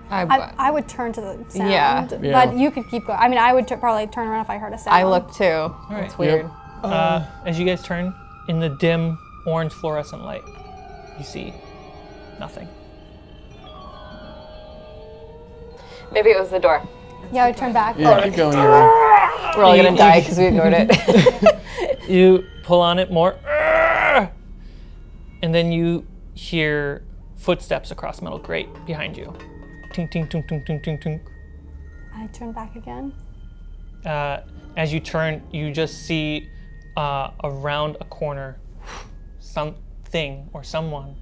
I would turn to the sound. Yeah. Yeah. But you could keep going. I mean, I would probably turn around if I heard a sound. I look too. right. It's weird. As you guys turn, in the dim orange fluorescent light, you see nothing. Maybe it was the door. Yeah, I would turn back. Yeah, keep going, Yuri. We're all gonna die because we ignored it. You pull on it more, and then you hear footsteps across metal grate behind you. Tink, tink, tink, tink, tink, tink, tink. I turn back again. As you turn, you just see around a corner something or someone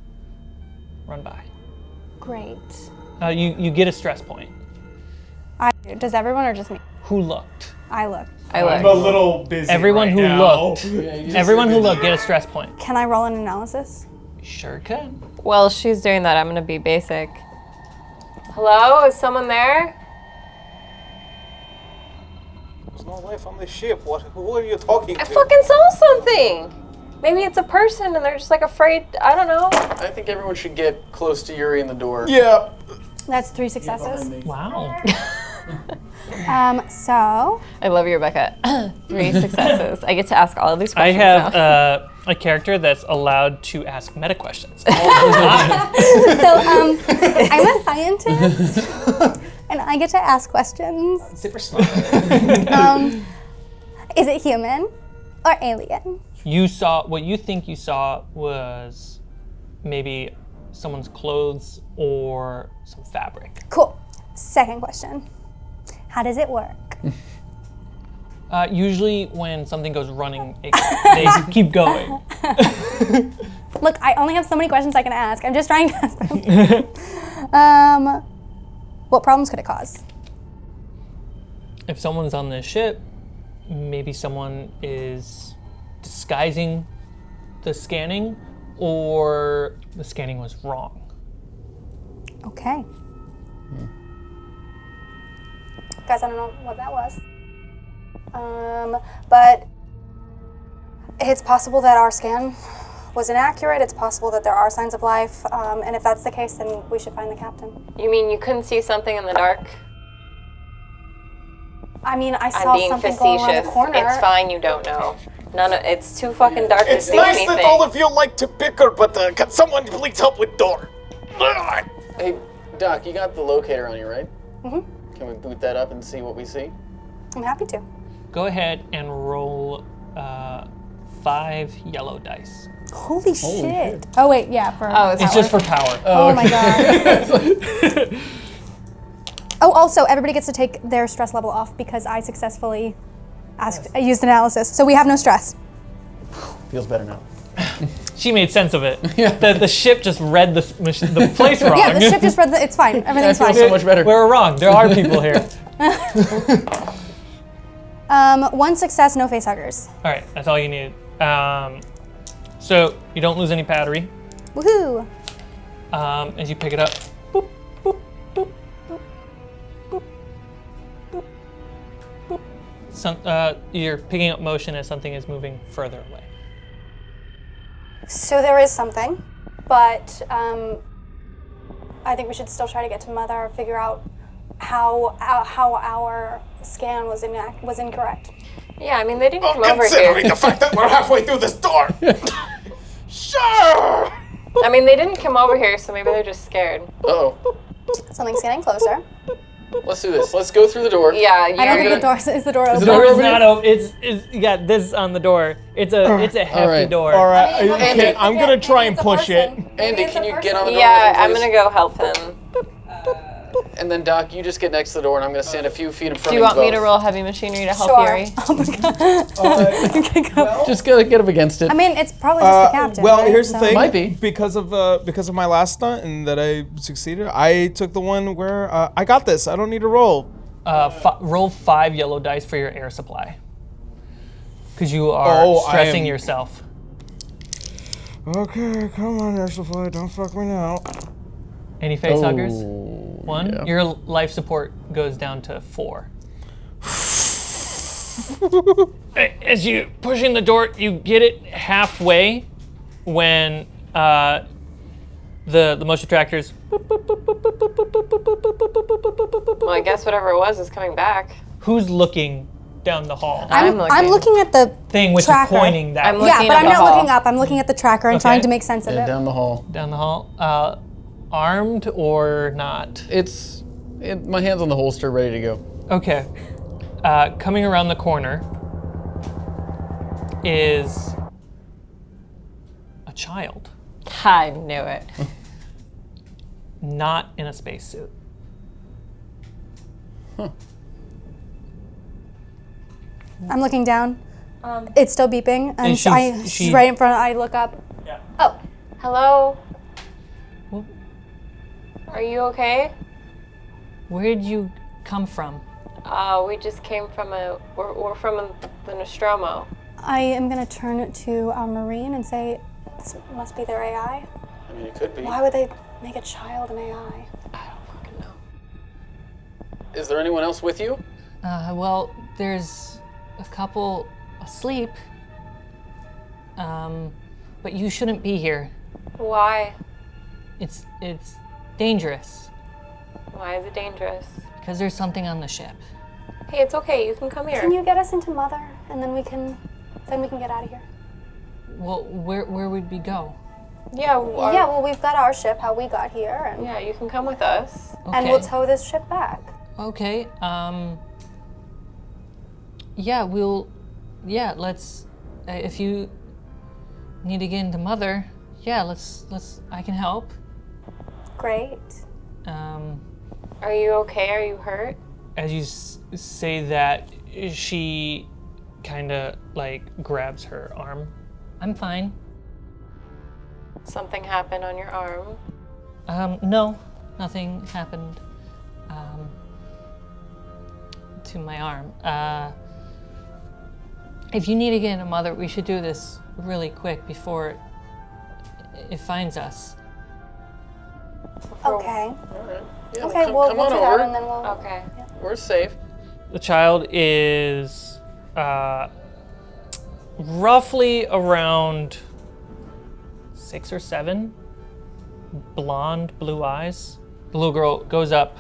run by. Great. You get a stress point. Does everyone or just me? Who looked? I look. I I'm a look. little busy. Everyone right who now. looked. Everyone who looked get a stress point. Can I roll an analysis? Sure can. Well, she's doing that. I'm gonna be basic. Hello, is someone there? There's no life on the ship. Who are you talking I to? fucking saw something. Maybe it's a person and they're just like afraid. I don't know. I think everyone should get close to Yuri in the door. Yeah. That's 3 successes. Wow. So I love you, Rebecca. 3 successes. I get to ask all of these I questions have now. a character that's allowed to ask meta questions. I'm a scientist, and I get to ask questions. Super smart. Is it human or alien? You saw, what you think you saw was maybe someone's clothes or some fabric. Cool. Second question. How does it work? Usually when something goes running, they keep going. Look, I only have so many questions I can ask. I'm just trying to ask them. What problems could it cause? If someone's on the ship, maybe someone is disguising the scanning, or the scanning was wrong. Okay. Guys, I don't know what that was. But it's possible that our scan was inaccurate. It's possible that there are signs of life. And if that's the case, then we should find the captain. You mean you couldn't see something in the dark? I mean, I I'm saw being something going around facetious. the corner. It's fine, you don't know. It's too fucking dark to It's see nice anything. that all of you like to bicker, but can someone please help with door? Hey, Doc, you got the locator on you, right? Mm-hmm. Can we boot that up and see what we see? I'm happy to. Go ahead and roll 5 yellow dice. Holy shit. Oh wait, yeah, for It's just for power. Oh my god. Oh, also, everybody gets to take their stress level off because I successfully used analysis. So we have no stress. Feels better now. She made sense of it. The ship just read the place wrong. Yeah, the ship just read it's fine. Everything's That feels fine. so much better. We were wrong. There are people here. 1 success, no face huggers. All right, that's all you need. So you don't lose any battery. Woohoo! As you pick it up. Boop, boop, boop, boop, boop, boop, boop. You're picking up motion as something is moving further away. So there is something, but I think we should still try to get to Mother, figure out how our scan was incorrect. Yeah, I mean, they didn't come over here. Considering the fact that we're halfway through this door. Sure. I mean, they didn't come over here, so maybe they're just scared. Uh-oh. Something's getting closer. Let's do this. Let's go through the door. Yeah, I don't think you're the door is the door open. the The door door is opening? not open. It's you got this on the door. It's a hefty right. door. All right, I mean, okay, okay, I'm gonna try and push it. Andy, can you get on the door? Yeah, with me, I'm please? gonna go help him. And then Doc, you just get next to the door, and I'm gonna stand a few feet in front Do you of want me both. to roll heavy machinery to help Sure. Yuri? Oh my god. Just gotta get up against it. I mean, it's probably just the captain. Well, right? here's the So- thing. Might be. Because of my last stunt and that I succeeded. I took the one where I got this. I don't need to roll. Roll 5 yellow dice for your air supply. Because you are stressing yourself. Okay, come on, air supply. Don't fuck me now. Any face huggers? Oh, 1. yeah. Your life support goes down to 4. As you pushing the door, you get it halfway when the motion tractors. Well, I guess whatever it was is coming back. Who's looking down the hall? I'm I'm looking at the Thing which tracker. is pointing that I'm way. Yeah, looking but at I'm the not hall. looking up. I'm looking at the tracker and trying to make sense of Yeah, it. down the hall. Down the hall. Armed or not? My hand's on the holster, ready to go. Okay. Coming around the corner is a child, I knew it. not in a spacesuit. I'm looking down. It's still beeping, and she's- she's right in front. I look up. Yeah. Oh, Hello? Well, Are you okay? where'd you come from? We just came from we're from the Nostromo. I am gonna turn it to our Marine and say, this must be their AI. I mean, it could be. Why would they make a child an AI? I don't fucking know. Is there anyone else with you? Well, there's a couple asleep. But you shouldn't be here. Why? It's dangerous Why is it dangerous? because there's something on the ship. Hey, it's okay. You can come here. Can you get us into Mother, and then we can get out of here? Well, where would we go? Yeah. Yeah, well, we've got our ship, how we got here, and Yeah, you can come with us. and we'll tow this ship back. Okay. Let's. If you need to get into Mother, let's. I can help. Great. Are you okay? Are you hurt? As you say that, she kind of grabs her arm. I'm fine. Something happened on your arm. No, nothing happened to my arm. If you need to get into Mother, we should do this really quick before it finds us. Okay. Yeah, Okay, come we'll on do that, over. and then we'll. Okay. We're safe. The child is roughly around 6 or 7, blonde, blue eyes. The little girl goes up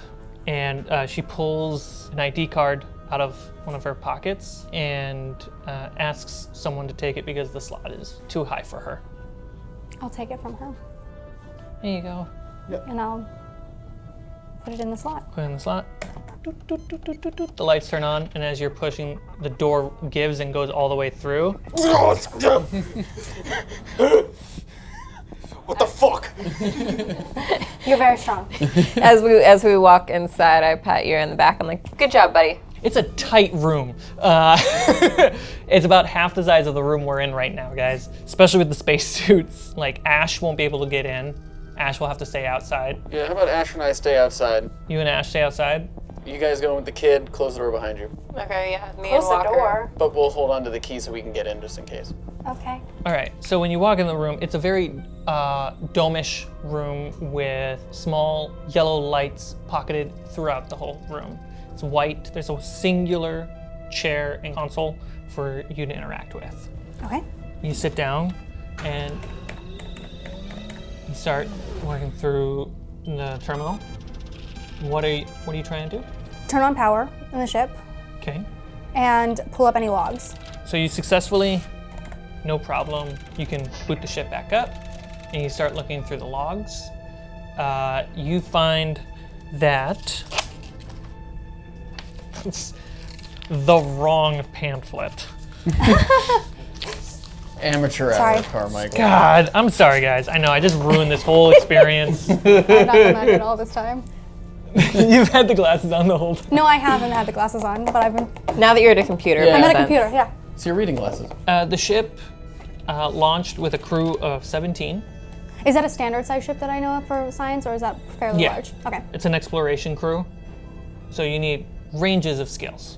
and she pulls an ID card out of one of her pockets and asks someone to take it because the slot is too high for her. I'll take it from her. There you go. And I'll put it in the slot. Put it in the slot. Doot, doot, doot, doot, doot, doot. The lights turn on, and as you're pushing, the door gives and goes all the way through. What the fuck? You're very strong. As we walk inside, I pat you in the back. I'm like, good job, buddy. It's a tight room. It's about half the size of the room we're in right now, guys. Especially with the spacesuits. Like, Ash won't be able to get in. Ash will have to stay outside. Yeah, how about Ash and I stay outside? You and Ash stay outside. You guys go in with the kid, close the door behind you. Okay, yeah. Me Close and the Walker. door. But we'll hold on to the key so we can get in just in case. Okay. All right, so when you walk in the room, it's a very dome-ish room with small yellow lights pocketed throughout the whole room. It's white. There's a singular chair and console for you to interact with. Okay. You sit down and you start working through the terminal. What are you trying to do? Turn on power in the ship Okay. and pull up any logs. So you successfully, no problem, you can boot the ship back up and you start looking through the logs. You find that it's the wrong pamphlet. Amateur Sorry. hour, Carmichael. God, I'm sorry guys. I know, I just ruined this whole experience. I've not done that at all this time. You've had the glasses on the whole time. No, I haven't had the glasses on, but I've been. Now that you're at a computer, Yeah. I'm makes at a sense. computer. Yeah. So you're reading glasses. The ship launched with a crew of 17. Is that a standard size ship that I know of for science, or is that fairly Yeah. large? Okay. It's an exploration crew, so you need ranges of skills.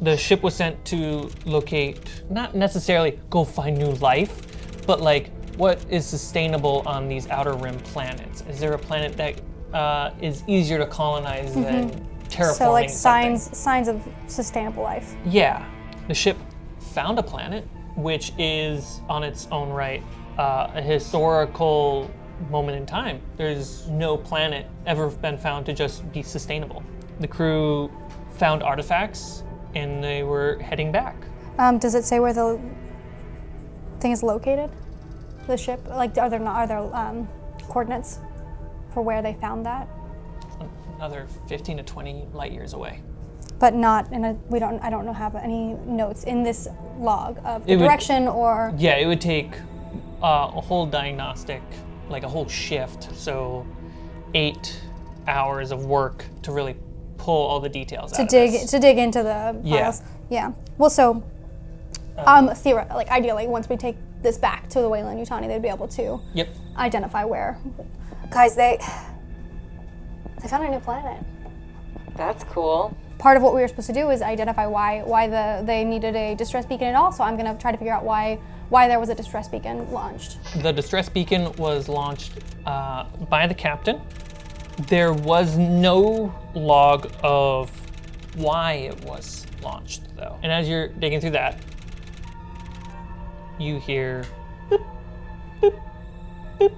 The ship was sent to locate, not necessarily go find new life, but like what is sustainable on these outer rim planets? Is there a planet that is easier to colonize than terraforming So like something? signs of sustainable life. Yeah, the ship found a planet, which is on its own right a historical moment in time. There's no planet ever been found to just be sustainable. The crew found artifacts and they were heading back. Does it say where the thing is located? The ship? Like, are there coordinates for where they found that? Another 15 to 20 light years away. But not in a. I don't know. Have any notes in this log of the It would- direction or. Yeah, it would take a whole diagnostic, like a whole shift, so 8 hours of work to really pull all the details out of this. To dig into the Yeah. files. Yeah. Well, so like ideally, once we take this back to the Weyland-Yutani, they'd be able to Yep. identify where. Guys, they found a new planet. That's cool. Part of what we were supposed to do is identify why they needed a distress beacon at all. So I'm gonna try to figure out why there was a distress beacon launched. The distress beacon was launched by the captain. There was no log of why it was launched, though. And as you're digging through that, you hear boop, boop, boop,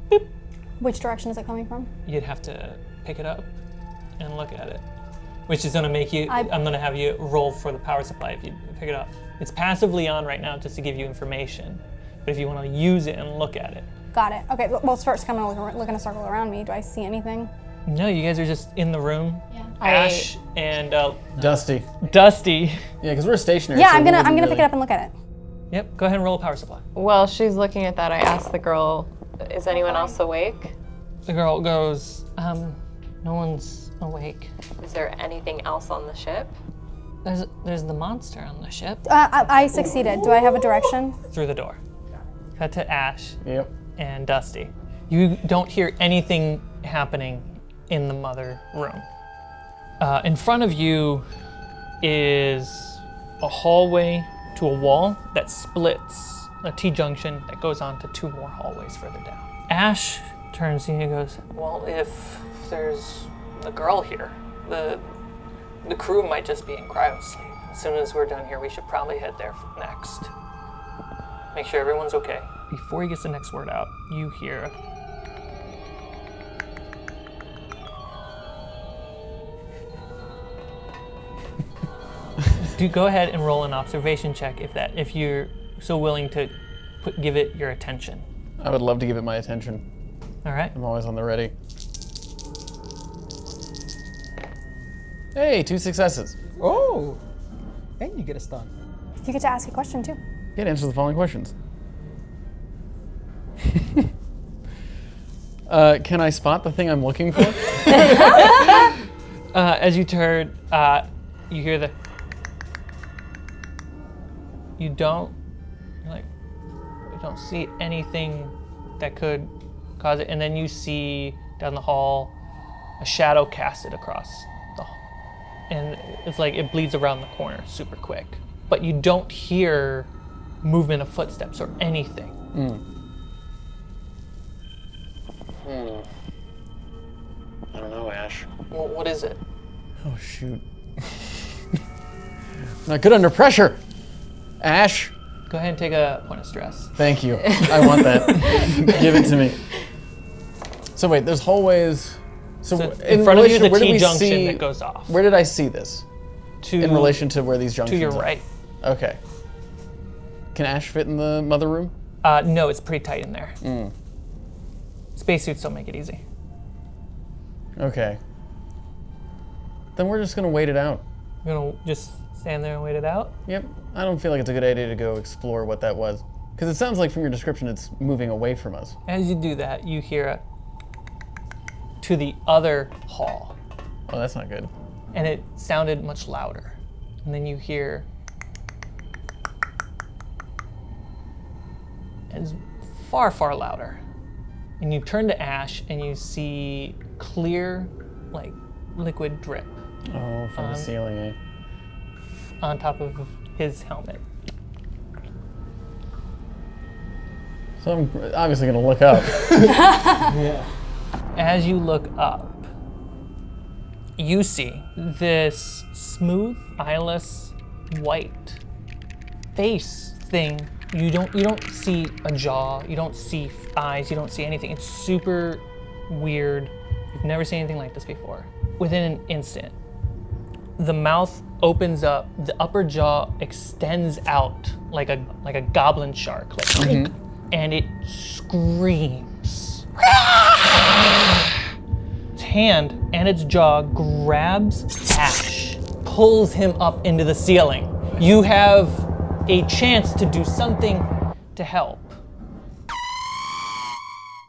boop. Which direction is it coming from? You'd have to pick it up and look at it, which is going to make you. I'm going to have you roll for the power supply if you pick it up. It's passively on right now just to give you information, but if you want to use it and look at it. Got it. Okay. Well, first, I'm gonna look in a circle around me. Do I see anything? No, you guys are just in the room. Yeah. Ash and Dusty. Dusty. Yeah, because we're stationary. Yeah, so I'm we gonna wouldn't pick really- it up and look at it. Yep, go ahead and roll a power supply. While she's looking at that, I asked the girl, is anyone else awake? The girl goes, no one's awake. Is there anything else on the ship? There's the monster on the ship. I succeeded. Do I have a direction? Through the door. Cut to Ash Yep. and Dusty. You don't hear anything happening in the mother room. In front of you is a hallway to a wall that splits, a T-junction that goes on to 2 more hallways further down. Ash turns to you and goes, well, if there's the girl here, the crew might just be in cryo sleep. As soon as we're done here, we should probably head there next. Make sure everyone's okay. Before he gets the next word out, you hear do go ahead and roll an observation check if you're so willing to give it your attention. I would love to give it my attention. All right. I'm always on the ready. Hey, 2 successes. Oh, and you get a stun. You get to ask a question too. Get answer the following questions. Can I spot the thing I'm looking for? As you turn, you hear the. You don't see anything that could cause it, and then you see down the hall a shadow casted across the hall, and it's like it bleeds around the corner super quick, but you don't hear movement of footsteps or anything. I don't know, Ash. Well, what is it? Oh, shoot. Not good under pressure. Ash, Go ahead and take a point of stress. thank you. I want that. Give it to me. So wait, there's hallways. So In front of you is a where did we T-junction see- that goes off. Where did I see this? In relation to where these to junctions your are? right. Okay. Can Ash fit in the mother room? No, it's pretty tight in there. Spacesuits don't make it easy. Okay. Then we're just gonna wait it out. You're gonna just stand there and wait it out? Yep. I don't feel like it's a good idea to go explore what that was. Because it sounds like from your description it's moving away from us. As you do that, you hear a to the other hall, Oh, that's not good. and it sounded much louder. And then you hear it's far, far louder. And you turn to Ash and you see clear, like liquid drip Oh, from the ceiling, eh? on top of his helmet. So I'm obviously gonna look up. As you look up, you see this smooth, eyeless, white face thing. You don't see a jaw, you don't see eyes, you don't see anything. It's super weird. You've never seen anything like this before. Within an instant, the mouth opens up, the upper jaw extends out like a goblin shark, like, and it screams. Its hand and its jaw grabs Ash, pulls him up into the ceiling. You have a chance to do something to help.